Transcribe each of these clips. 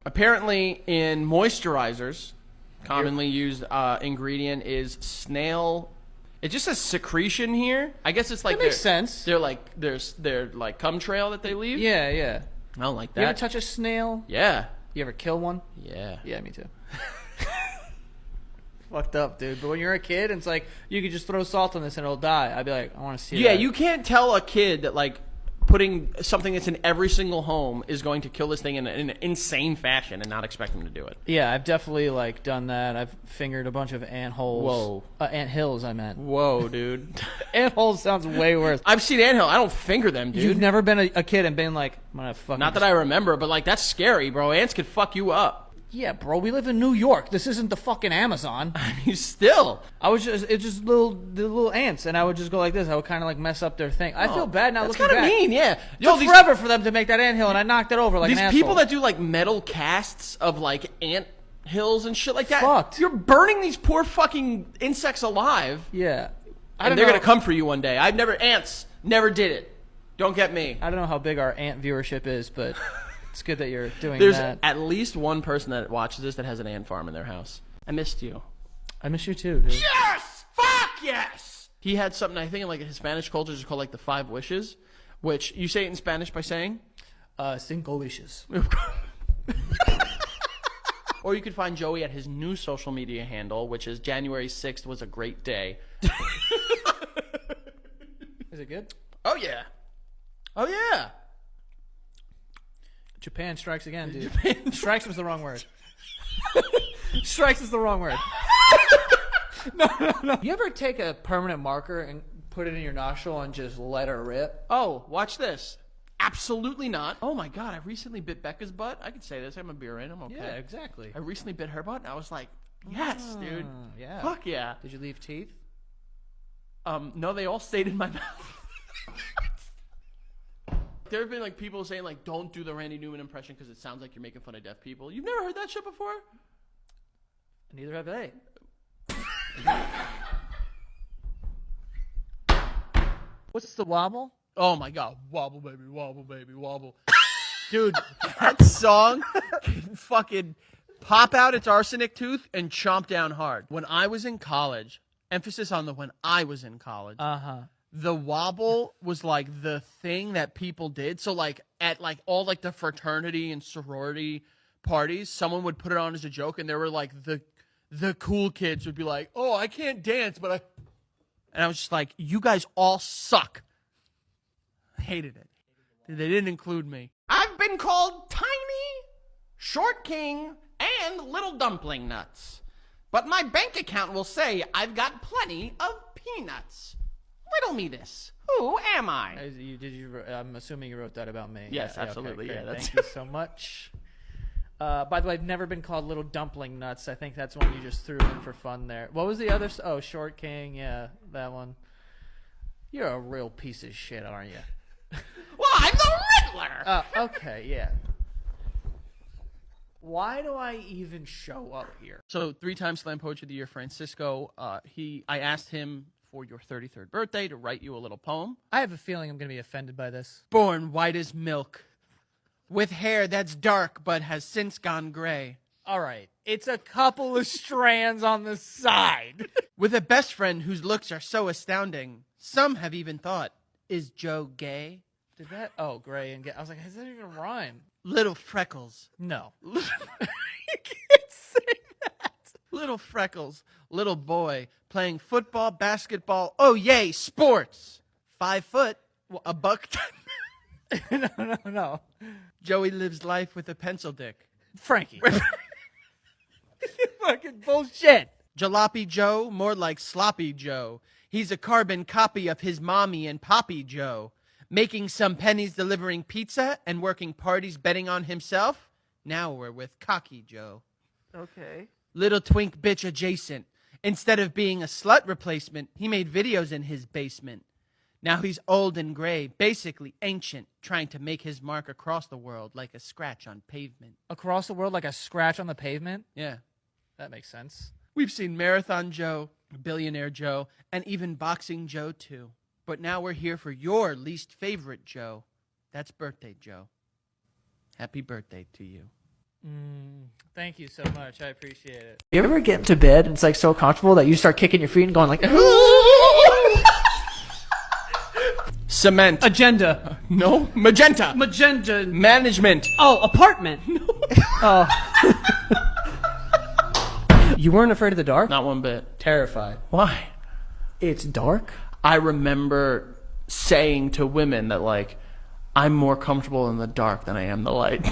Apparently, in moisturizers, commonly used ingredient is snail. It just says secretion here. I guess it's like That makes sense. They're like they're like cum trail that they leave. Yeah, yeah. I don't like that. You ever touch a snail? Yeah. You ever kill one? Yeah. Yeah, me too. Fucked up, dude. But when you're a kid, and it's like you could just throw salt on this and it'll die. I'd be like, I want to see. Yeah, that. you can't tell a kid that like putting something that's in every single home is going to kill this thing in an insane fashion and not expect them to do it. Yeah, I've definitely like done that. I've fingered a bunch of ant holes. Whoa. Ant hills, I meant. Whoa, dude. Ant holes sounds way worse. I've seen anthill. I don't finger them, dude. You've never been a kid and been like, I'm gonna fucking. Not that I remember, but like that's scary, bro. Ants could fuck you up. Yeah, bro. We live in New York. This isn't the fucking Amazon. I mean, still. It's just the little ants, and I would just go like this. I would kind of like mess up their thing. I feel bad now looking back. That's kind of mean, yeah. It took forever for them to make that anthill, and I knocked it over like an asshole. These people that do like metal casts of like ant hills and shit like that. Fucked. You're burning these poor fucking insects alive. Yeah. And they're gonna come for you one day. Ants never did it. Don't get me. I don't know how big our ant viewership is, but it's good that you're doing There's that. at least one person that watches this that has an ant farm in their house. I missed you. I miss you too, dude. Yes! Fuck yes! He had something, I think in like a Spanish culture, is called like the 5 wishes, which you say it in Spanish by saying? Cinco wishes. Or you could find Joey at his new social media handle, which is January 6th was a great day. Is it good? Oh, yeah. Oh, yeah. Japan strikes again, dude. Strikes was the wrong word. Strikes is the wrong word. No. You ever take a permanent marker and put it in your nostril and just let her rip? Oh, watch this. Absolutely not. Oh, my God. I recently bit Becca's butt. I could say this. I'm a beer in. I'm okay. Yeah, exactly. I recently bit her butt, and I was like, yes, dude. Yeah. Fuck yeah. Did you leave teeth? No, they all stayed in my mouth. There have been like people saying like, don't do the Randy Newman impression because it sounds like you're making fun of deaf people. You've never heard that shit before? Neither have they. What's the wobble? Oh my God. Wobble, baby, wobble, baby, wobble. Dude, that song can fucking pop out its arsenic tooth and chomp down hard. When I was in college, emphasis on the when I was in college. The wobble was like the thing that people did. So like at like all like the fraternity and sorority parties, someone would put it on as a joke, and there were like the cool kids would be like, "Oh, I can't dance, but I," and I was just like, "You guys all suck." I hated it. They didn't include me. I've been called Tiny, Short King, and Little Dumpling Nuts, but my bank account will say I've got plenty of peanuts. Riddle me this. Who am I? I'm assuming you wrote that about me. Yes, absolutely. Okay, yeah, thank you so much. By the way, I've never been called Little Dumpling Nuts. I think that's one you just threw in for fun there. What was the other? Oh, Short King. Yeah, that one. You're a real piece of shit, aren't you? Well, I'm the Riddler. Okay, yeah. Why do I even show up here? So 3-time Slam Poetry of the Year, Francisco. I asked him for your 33rd birthday to write you a little poem. I have a feeling I'm going to be offended by this. Born white as milk, with hair that's dark but has since gone gray. All right. It's a couple of strands on the side. With a best friend whose looks are so astounding, some have even thought, is Joe gay? Did that? Oh, gray and gay. I was like, does that even rhyme? Little freckles. No. You can't say that. Little freckles. Little boy playing football, basketball. Oh, yay, sports. 5 foot, a buck. No. Joey lives life with a pencil dick. Frankie. Fucking bullshit. Jalopy Joe, more like Sloppy Joe. He's a carbon copy of his mommy and Poppy Joe. Making some pennies delivering pizza and working parties betting on himself. Now we're with Cocky Joe. Okay. Little twink bitch adjacent. Instead of being a slut replacement, he made videos in his basement. Now he's old and gray, basically ancient, trying to make his mark across the world like a scratch on pavement. Across the world like a scratch on the pavement? Yeah. That makes sense. We've seen Marathon Joe, Billionaire Joe, and even Boxing Joe too. But now we're here for your least favorite Joe. That's Birthday Joe. Happy birthday to you. Thank you so much. I appreciate it. You ever get into bed and it's like so comfortable that you start kicking your feet and going like Cement. agenda. No. Magenta. Magenta. Management. Oh, apartment. Oh. You weren't afraid of the dark? Not one bit. Terrified. Why? It's dark? I remember saying to women that, like, I'm more comfortable in the dark than I am the light.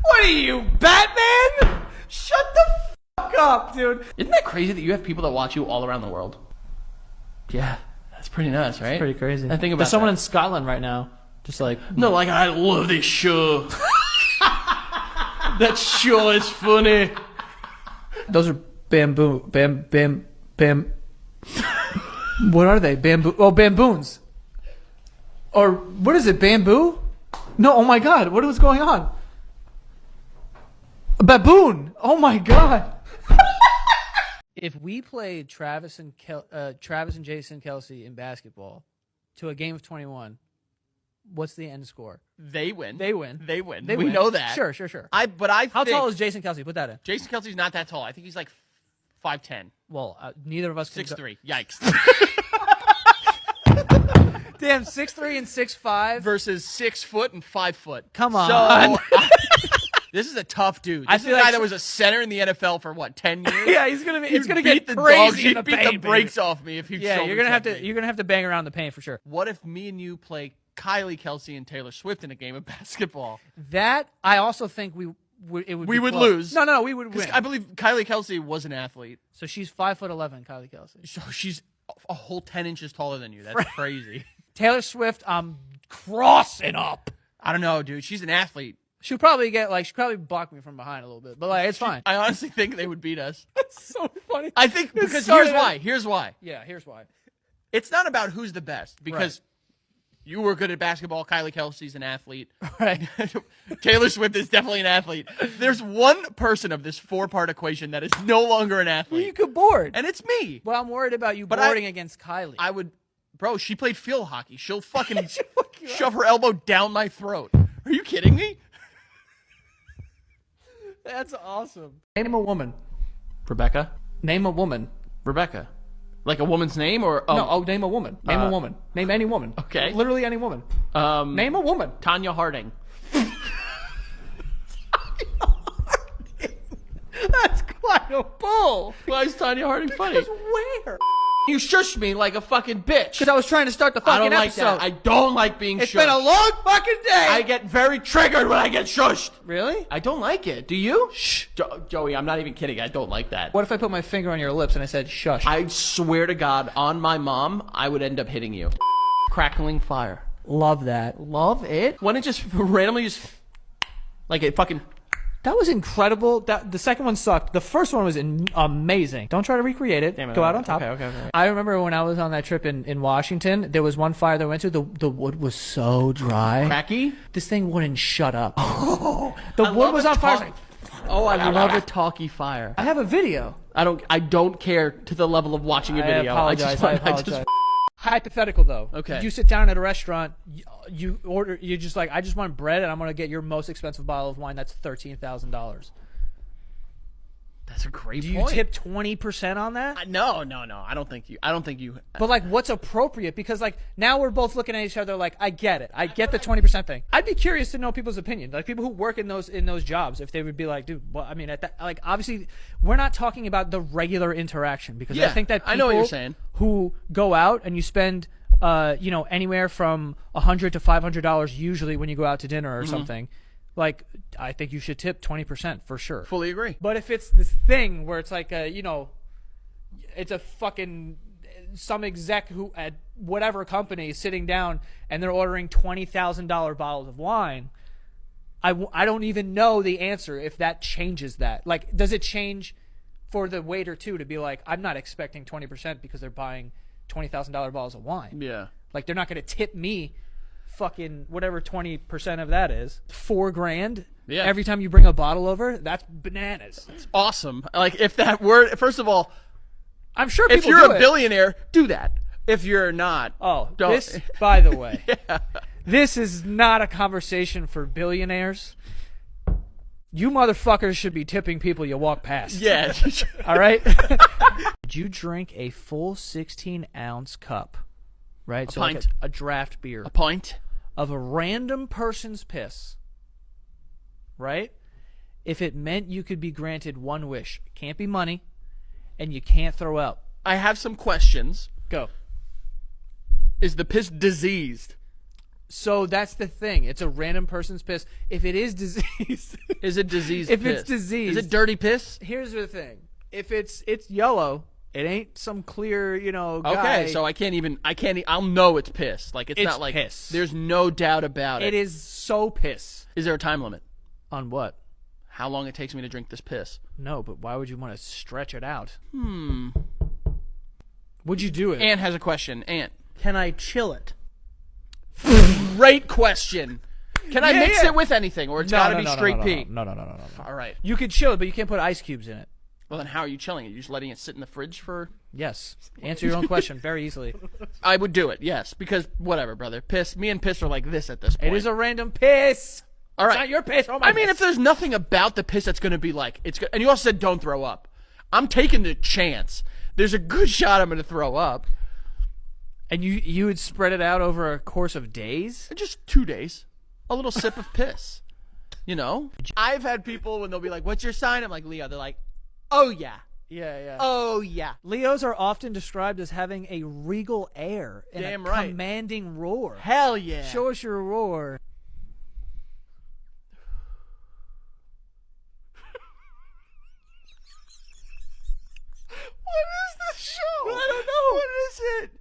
What are you, Batman? Shut the fuck up, dude. Isn't that crazy that you have people that watch you all around the world? Yeah, that's pretty nuts, right? Pretty crazy. I think about There's someone that. in Scotland right now, just like No, like, I love this show. That show is funny. those are bamboo, What are they? Bamboo? Oh, bamboons. Or what is it? Bamboo? No. Oh my God! What was going on? A baboon! Oh my God! If we played Travis and Jason Kelsey in basketball to a game of 21, what's the end score? They win. They win. They win. They we win. know that. Sure. How How tall is Jason Kelsey? Put that in. Jason Kelsey's not that tall. I think he's like 5'10". Well, neither of us can 6'3". Yikes. Damn, 6'3" and 6'5". Versus 6 foot and 5 foot. Come on. So, this is a tough dude. This is a feel guy like that was a center in the NFL for what, 10 years? Yeah, he's gonna be. It's gonna Beat get the crazy. dogs. in He'd the beat paint, the brakes baby. off me if he. Yeah, shoulder you're gonna have checked to. me. You're gonna have to bang around the paint for sure. What if me and you play Kylie Kelsey and Taylor Swift in a game of basketball? That I also think we would. It would. We be would close. lose. No, we would win. I believe Kylie Kelsey was an athlete. So she's 5'11", Kylie Kelsey. So she's a whole 10 inches taller than you. That's crazy. Taylor Swift, I'm crossing up. I don't know, dude. She's an athlete. She'll probably block me from behind a little bit, but like it's fine. I honestly think they would beat us. That's so funny. I think because started here's why. Here's why. Yeah, here's why. It's not about who's the best because you were good at basketball. Kylie Kelsey's an athlete. Right. Taylor Swift is definitely an athlete. There's one person of this 4-part equation that is no longer an Well, athlete. you could board. And it's me. Well, I'm worried about you But boarding against Kylie. I would, bro, she played field hockey. She'll fucking shove her elbow down my throat. Are you kidding me? That's awesome. Name a woman. Rebecca? Name a woman. Rebecca. Like a woman's name or? No, name a woman. Name a woman. Name any woman. Okay. Literally any woman. Name a woman. Tanya Harding. That's quite a bull. Why is Tanya Harding funny? Because where? You shushed me like a fucking bitch. Because I was trying to start the I fucking don't like episode. that. I don't like being It's shushed. been a long fucking day. I get very triggered when I get shushed. Really? I don't like it. Do you? Shh. Joey, I'm not even kidding. I don't like that. What if I put my finger on your lips and I said shush? I swear to God, on my mom, I would end up hitting you. Crackling fire. love that. Love it. When it just randomly just like it fucking. That was incredible. The second one sucked. The first one was amazing. Don't try to recreate it. Damn it, Go out on top. Okay. I remember when I was on that trip in Washington, there was one fire that we went to. The wood was so dry. Cracky? This thing wouldn't shut up. The wood was on fire. Oh, I love a talky fire. I have a video. I don't care to the level of watching a video. I apologize. Hypothetical though. Okay. You sit down at a restaurant, you order, you're just like, I just want bread and I'm going to get your most expensive bottle of wine. That's $13,000. That's a great Do you point. tip 20% on that? No. I don't think you. But like, what's appropriate? Because like now we're both looking at each other like, I get it. I get the 20% thing. I'd be curious to know people's opinion. Like people who work in those jobs, if they would be like, dude, well, I mean, at that, like obviously we're not talking about the regular interaction because I think that people I know what you're saying. Who go out and you spend anywhere from $100 to $500 usually when you go out to dinner or something. Like, I think you should tip 20% for sure. Fully agree. But if it's this thing where it's like it's a fucking some exec who at whatever company is sitting down and they're ordering $20,000 bottles of wine, I don't even know the answer if that changes that. Like, does it change for the waiter too to be like, I'm not expecting 20% because they're buying $20,000 bottles of wine. Yeah. Like, they're not going to tip me fucking whatever 20% of that is. $4,000 every time you bring a bottle over. That's bananas. It's awesome. Like if that were, first of all, I'm sure people if you're do a it. billionaire, do that. If you're not, Oh, don't. this, by the way, This is not a conversation for billionaires. You motherfuckers should be tipping people you walk past. Yeah. All right? Did you drink a full 16-ounce cup, right? So pint. like a draft beer. A pint? Of a random person's piss, right? If it meant you could be granted one wish. It can't be money, and you can't throw up. I have some questions. Go. Is the piss diseased? So that's the thing. It's a random person's piss. If it is diseased, Is it diseased if piss? it's diseased, Is it dirty piss? here's the thing. If it's yellow, it ain't some clear, guy. Okay, so I'll know it's piss. Like it's not like piss. There's no doubt about it. It is so piss. Is there a time limit? On what? How long it takes me to drink this piss? No, but why would you want to stretch it out? Would you do it? Ant has a question. Ant. Can I chill it? Great question. Can I mix yeah. it with anything, or it's got to be straight pee? No. All right. You could chill it, but you can't put ice cubes in it. Well, then how are you chilling it? You just letting it sit in the fridge for? Yes. Answer your own question very easily. I would do it. Yes, because whatever, brother. Piss. Me and piss are like this at this point. It is a random piss. All right. It's not your piss. Oh my. I mean, if there's nothing about the piss that's going to be like it's, and you also said don't throw up. I'm taking the chance. There's a good shot I'm going to throw up. And you would spread it out over a course of days? Just 2 days. A little sip of piss. You know? I've had people when they'll be like, what's your sign? I'm like, Leo. They're like, oh, yeah. Yeah. Oh, yeah. Leos are often described as having a regal air and Damn a right. commanding roar. Hell yeah. Show us your roar. What is this show? I don't know. What is it?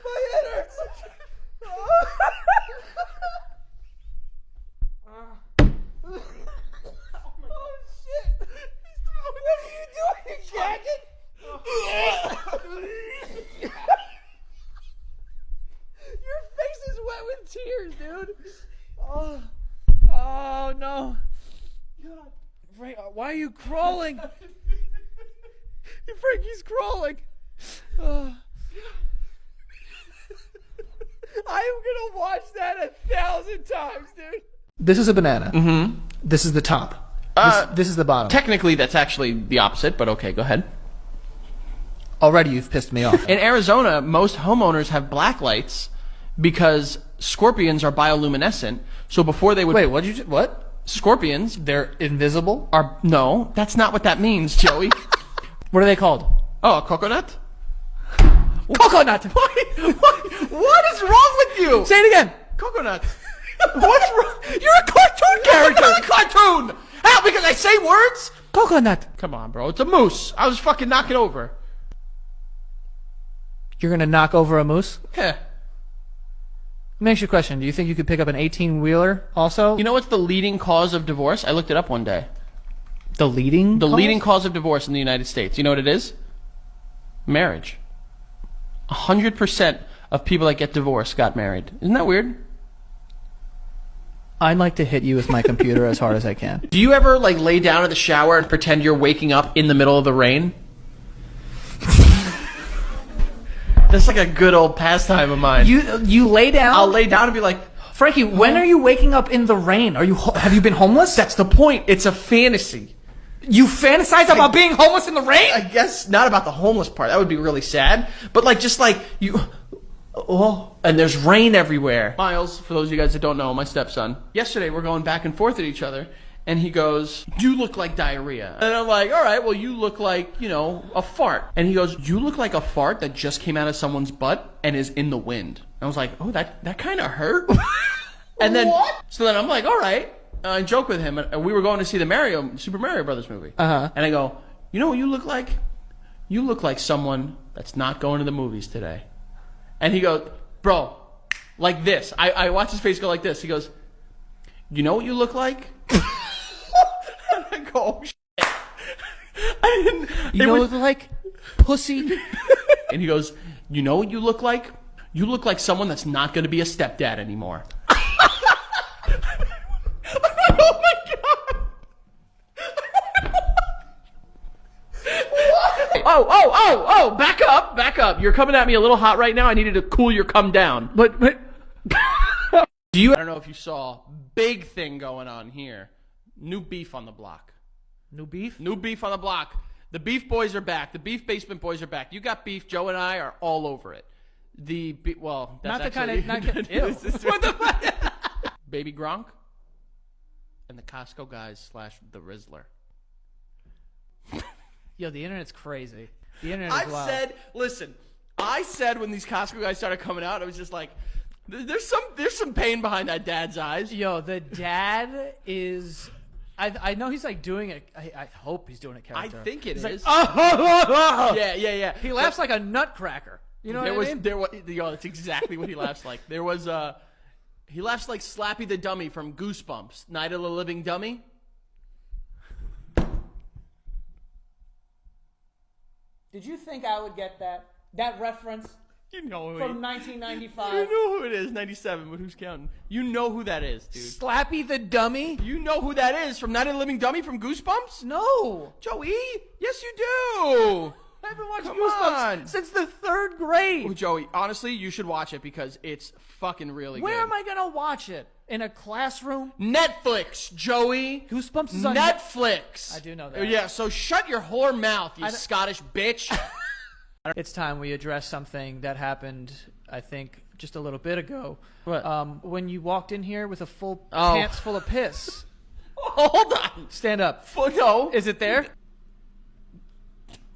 My head hurts. Your face is wet with tears, dude. Oh no. God. Frank, why are you crawling? Frankie's crawling. I am gonna watch that 1,000 times, dude. This is a banana. Mm-hmm. This is the top. This is the bottom. Technically, that's actually the opposite, but okay, go ahead. Already you've pissed me off. In Arizona, most homeowners have black lights because scorpions are bioluminescent. So before they would Wait, what? Scorpions They're invisible? are no, that's not what that means, Joey. What are they called? Oh, a coconut? Coconut! What is wrong with you? Say it again. Coconut. What's wrong? You're a cartoon character. I'm not a cartoon. How? Because I say words? Coconut. Come on, bro. It's a moose. I was fucking knocking over. You're gonna knock over a moose? Yeah. Let me ask you a question. Do you think you could pick up an 18-wheeler also? You know what's the leading cause of divorce? I looked it up one day. the leading The cause? leading cause of divorce in the United States. You know what it is? Marriage. 100% of people that get divorced got married. Isn't that weird? I'd like to hit you with my computer as hard as I can. Do you ever like lay down in the shower and pretend you're waking up in the middle of the rain? That's like a good old pastime of mine. You lay down? I'll lay down and be like, Frankie, when are you waking up in the rain? Have you been homeless? that's the point. It's a fantasy. You fantasize about being homeless in the rain? I guess not about the homeless part. That would be really sad. But like, just like you, and there's rain everywhere. Miles, for those of you guys that don't know, my stepson. Yesterday we're going back and forth at each other, and he goes, "You look like diarrhea." And I'm like, "All right, well, you look like, a fart." And he goes, "You look like a fart that just came out of someone's butt and is in the wind." And I was like, "Oh, that kind of hurt." And then, so then I'm like, "All right." I joke with him, and we were going to see the Super Mario Brothers movie. Uh-huh. And I go, "You know what you look like? You look like someone that's not going to the movies today." And he goes, "Bro, like this." I watch his face go like this. He goes, "You know what you look like?" And go, oh, shit. I didn't. You know what like? Pussy. And he goes, you know what you look like? You look like someone that's not going to be a stepdad anymore. Oh my God. Oh, back up. You're coming at me a little hot right now. I needed to cool your come down. But I don't know if you saw, big thing going on here. New beef on the block. new beef? New beef on the block. The beef boys are back. The beef basement boys are back. You got beef. Joe and I are all over it. Well, that's Not the kind actually, of. Ew. what the fuck? Baby Gronk and the Costco guys / the Rizzler. Yo, the internet's crazy. The internet is I said when these Costco guys started coming out, I was just like, there's some pain behind that dad's eyes. Yo, the dad is. I know he's like doing it. I hope he's doing a I character. think it is. Like, Yeah. He laughs like a nutcracker. You know what I mean? Yo, that's exactly what he laughs like. He laughs like Slappy the Dummy from Goosebumps, Night of the Living Dummy. Did you think I would get that reference You know who from 1995? You know who it is, 97, but who's counting? You know who that is, dude. Slappy the Dummy? You know who that is from Night of the Living Dummy from Goosebumps? No. Joey? Yes, you do. I haven't watched Come Goosebumps on. since the 3rd grade. Oh, Joey, honestly, you should watch it because it's fucking really Where good. am I going to watch it? In a classroom? Netflix, Joey. Goosebumps is on Netflix. I do know that. Yeah, so shut your whore mouth, you Scottish bitch. It's time we address something that happened, I think, just a little bit ago. What? When you walked in here with a full pants full of piss. Hold on. Stand up. No. Is it there?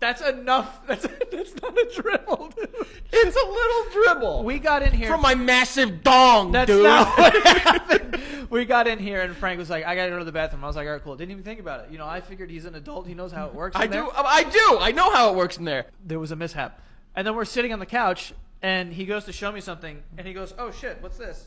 That's enough. That's not a dribble, dude. It's a little dribble. We got in here From my massive dong, That's dude. not what happened. We got in here and Frank was like, "I gotta go to the bathroom." I was like, "All right, cool." Didn't even think about it. You know, I figured he's an adult. He knows how it works. I in there. do. I know how it works in there. There was a mishap, and then we're sitting on the couch, and he goes to show me something, and he goes, "Oh shit, what's this?"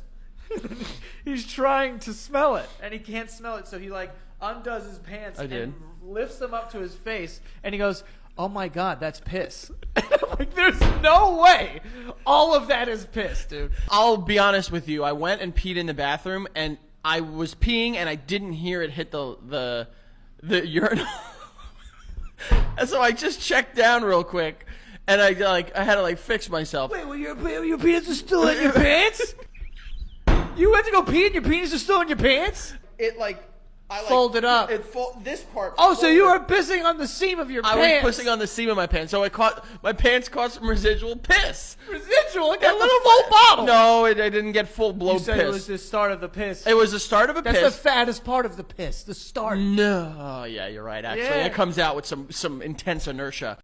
He's trying to smell it, and he can't smell it, so he like undoes his pants and lifts them up to his face, and he goes, "Oh my God, that's piss." And I'm like, there's no way all of that is piss, dude. I'll be honest with you. I went and peed in the bathroom, and I was peeing, and I didn't hear it hit the urinal. And so I just checked down real quick, and I had to fix myself. Wait, well, your penis is still in your pants? You went to go pee and your penis is still in your pants? Folded up. This part. Oh, so you were pissing on the seam of your I pants. was pissing on the seam of my pants, so my pants caught some residual piss. Residual? It got A the little full bottle. No, I didn't get full blown You piss. said it was the start of the piss. It was the start of a That's piss. the fattest part of the piss, the start. No, oh, yeah, you're right. Actually, Yeah. it comes out with some intense inertia.